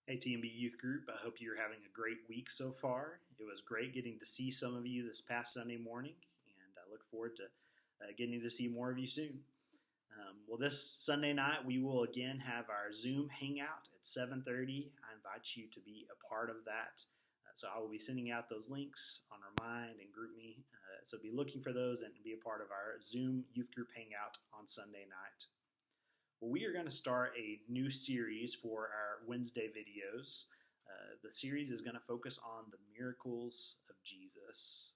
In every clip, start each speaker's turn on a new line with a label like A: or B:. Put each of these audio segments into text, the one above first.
A: Hey, T&B Youth Group. I hope you're having a great week so far. It was great getting to see some of you this past Sunday morning, and I look forward to getting to see more of you soon. Well, this Sunday night we will again have our Zoom hangout at 7:30. I invite you to be a part of that. So I will be sending out those links on Remind and GroupMe. So be looking for those and be a part of our Zoom youth group hangout on Sunday night. Well, we are going to start a new series for our Wednesday videos. The series is going to focus on the miracles of Jesus.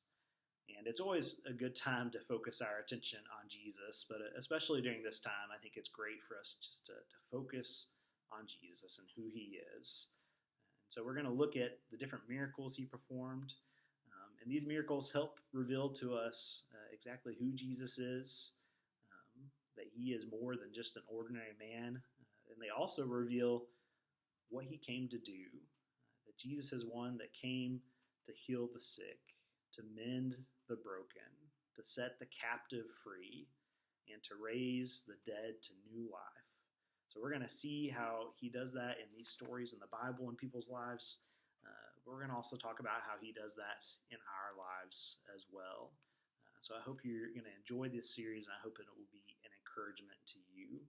A: And it's always a good time to focus our attention on Jesus, but especially during this time, I think it's great for us just to focus on Jesus and who he is. And so we're going to look at the different miracles he performed. And these miracles help reveal to us exactly who Jesus is, that he is more than just an ordinary man. And they also reveal what he came to do, that Jesus is one that came to heal the sick, to mend the broken, to set the captive free, and to raise the dead to new life. So we're going to see how he does that in these stories in the Bible in people's lives. We're going to also talk about how he does that in our lives as well. So I hope you're going to enjoy this series, and I hope it will be an encouragement to you.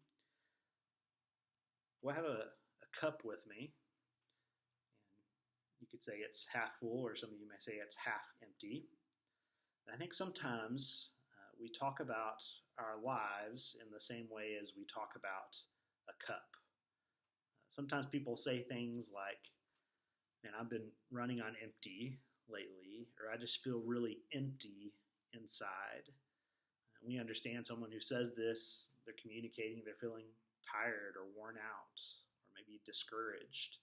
A: Well, I have a cup with me, and you could say it's half full, or some of you may say it's half empty. And I think sometimes we talk about our lives in the same way as we talk about a cup. Sometimes people say things like, man, I've been running on empty lately, or I just feel really empty inside. We understand someone who says this, they're communicating, they're feeling tired or worn out, or maybe discouraged,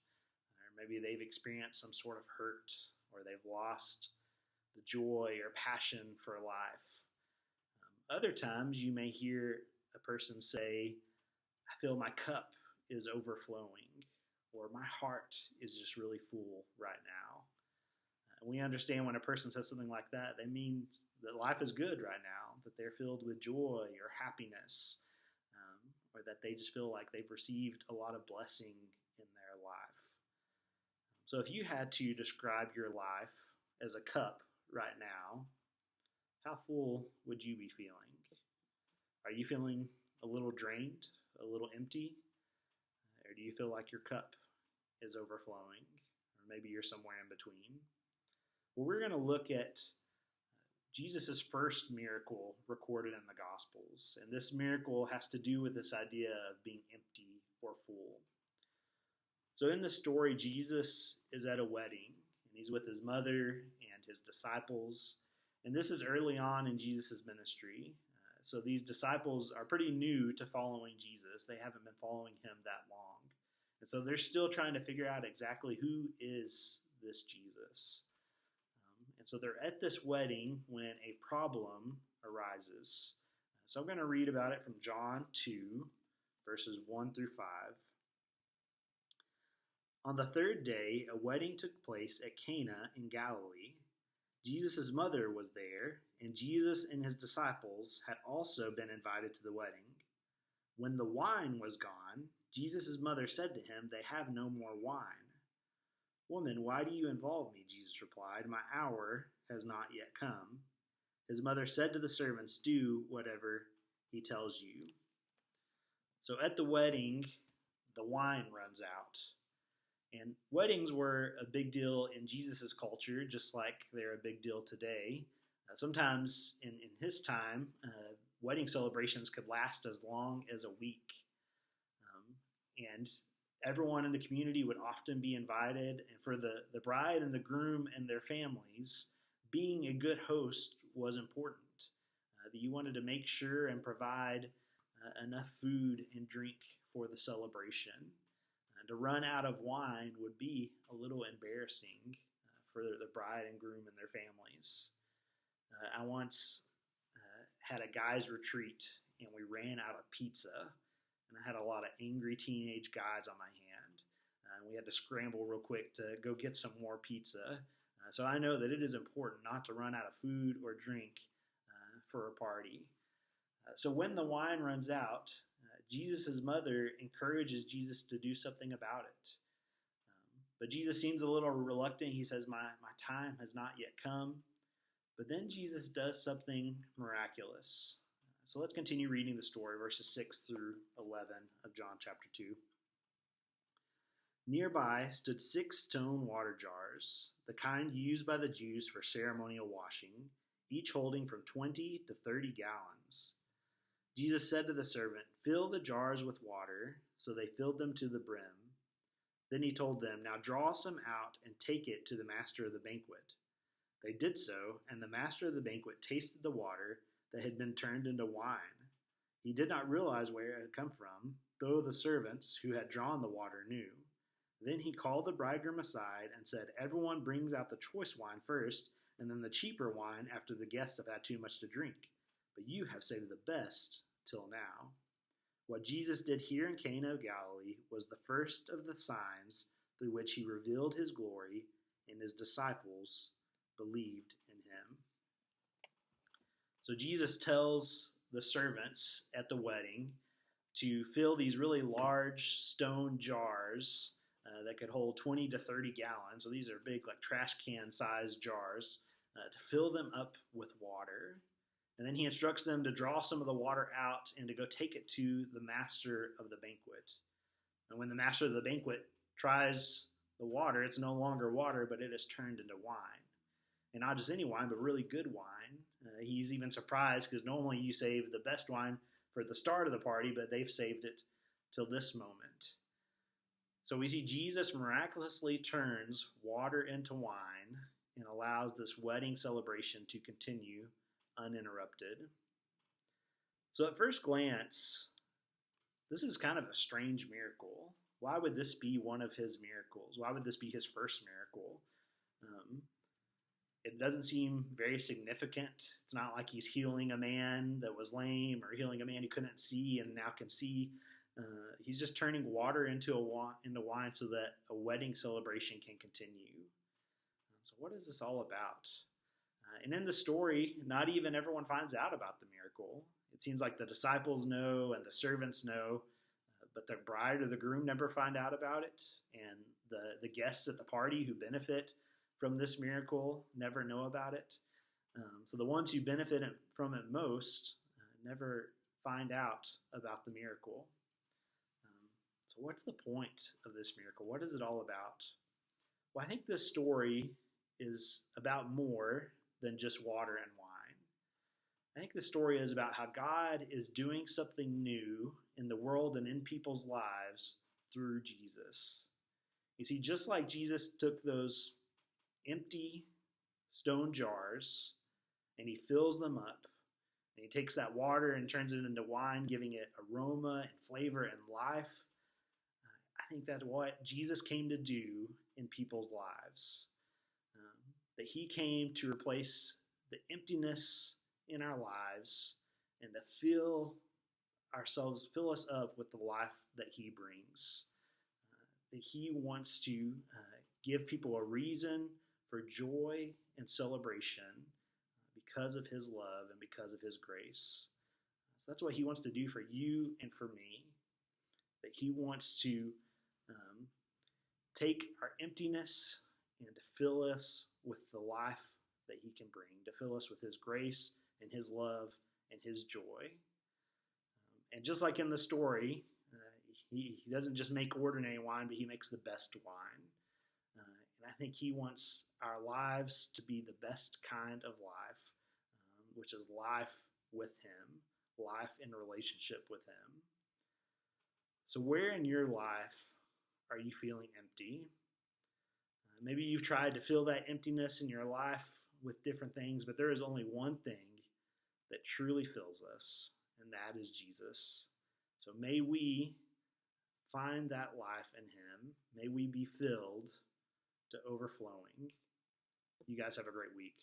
A: or maybe they've experienced some sort of hurt, or they've lost the joy or passion for life. Other times you may hear a person say, I feel my cup is overflowing, or my heart is just really full right now. We understand when a person says something like that, they mean that life is good right now, that they're filled with joy or happiness, or that they just feel like they've received a lot of blessing in their life. So if you had to describe your life as a cup right now, how full would you be feeling? Are you feeling a little drained, a little empty? Or do you feel like your cup is overflowing? Or maybe you're somewhere in between? Well, we're going to look at Jesus' first miracle recorded in the Gospels. And this miracle has to do with this idea of being empty or full. So in the story, Jesus is at a wedding, and he's with his mother and his disciples. And this is early on in Jesus' ministry. So these disciples are pretty new to following Jesus. They haven't been following him that long. And so they're still trying to figure out exactly who is this Jesus. And so they're at this wedding when a problem arises. So I'm going to read about it from John 2, verses 1 through 5. On the third day, a wedding took place at Cana in Galilee. Jesus' mother was there, and Jesus and his disciples had also been invited to the wedding. When the wine was gone, Jesus' mother said to him, "They have no more wine." "Woman, why do you involve me?" Jesus replied. "My hour has not yet come." His mother said to the servants, "Do whatever he tells you." So at the wedding, the wine runs out. And weddings were a big deal in Jesus' culture, just like they're a big deal today. Sometimes in his time, wedding celebrations could last as long as a week. And everyone in the community would often be invited. And for the bride and the groom and their families, being a good host was important. That you wanted to make sure and provide enough food and drink for the celebration. To run out of wine would be a little embarrassing for the bride and groom and their families. I once had a guys' retreat, and we ran out of pizza, and I had a lot of angry teenage guys on my hand. And we had to scramble real quick to go get some more pizza. So I know that it is important not to run out of food or drink for a party. So when the wine runs out, Jesus' mother encourages Jesus to do something about it. But Jesus seems a little reluctant. He says, my time has not yet come. But then Jesus does something miraculous. So let's continue reading the story, verses 6 through 11 of John chapter 2. Nearby stood 6 stone water jars, the kind used by the Jews for ceremonial washing, each holding from 20 to 30 gallons. Jesus said to the servant, "Fill the jars with water." So they filled them to the brim. Then he told them, "Now draw some out and take it to the master of the banquet." They did so, and the master of the banquet tasted the water that had been turned into wine. He did not realize where it had come from, though the servants who had drawn the water knew. Then he called the bridegroom aside and said, "Everyone brings out the choice wine first, and then the cheaper wine after the guests have had too much to drink. But you have saved the best till now." What Jesus did here in Cana of Galilee was the first of the signs through which he revealed his glory, and his disciples believed in him. So Jesus tells the servants at the wedding to fill these really large stone jars that could hold 20 to 30 gallons. So these are big, like trash can sized jars, to fill them up with water. And then he instructs them to draw some of the water out and to go take it to the master of the banquet. And when the master of the banquet tries the water, it's no longer water, but it is turned into wine. And not just any wine, but really good wine. He's even surprised because normally you save the best wine for the start of the party, but they've saved it till this moment. So we see Jesus miraculously turns water into wine and allows this wedding celebration to continue uninterrupted. So at first glance, this is kind of a strange miracle. Why would this be one of his miracles? Why would this be his first miracle? It doesn't seem very significant. It's not like he's healing a man that was lame or healing a man who couldn't see and now can see. He's just turning water into wine so that a wedding celebration can continue. So what is this all about? And in the story, not even everyone finds out about the miracle. It seems like the disciples know and the servants know, but the bride or the groom never find out about it. And the guests at the party who benefit from this miracle never know about it. So the ones who benefit from it most never find out about the miracle. So what's the point of this miracle? What is it all about? Well, I think this story is about more than just water and wine. I think the story is about how God is doing something new in the world and in people's lives through Jesus. You see, just like Jesus took those empty stone jars and he fills them up, and he takes that water and turns it into wine, giving it aroma and flavor and life. I think that's what Jesus came to do in people's lives. That he came to replace the emptiness in our lives and to fill us up with the life that he brings. That he wants to give people a reason for joy and celebration because of his love and because of his grace. So that's what he wants to do for you and for me. That he wants to take our emptiness and to fill us with the life that he can bring, to fill us with his grace and his love and his joy. And just like in the story, he doesn't just make ordinary wine, but he makes the best wine. And I think he wants our lives to be the best kind of life, which is life with him, life in relationship with him. So where in your life are you feeling empty? Maybe you've tried to fill that emptiness in your life with different things, but there is only one thing that truly fills us, and that is Jesus. So may we find that life in him. May we be filled to overflowing. You guys have a great week.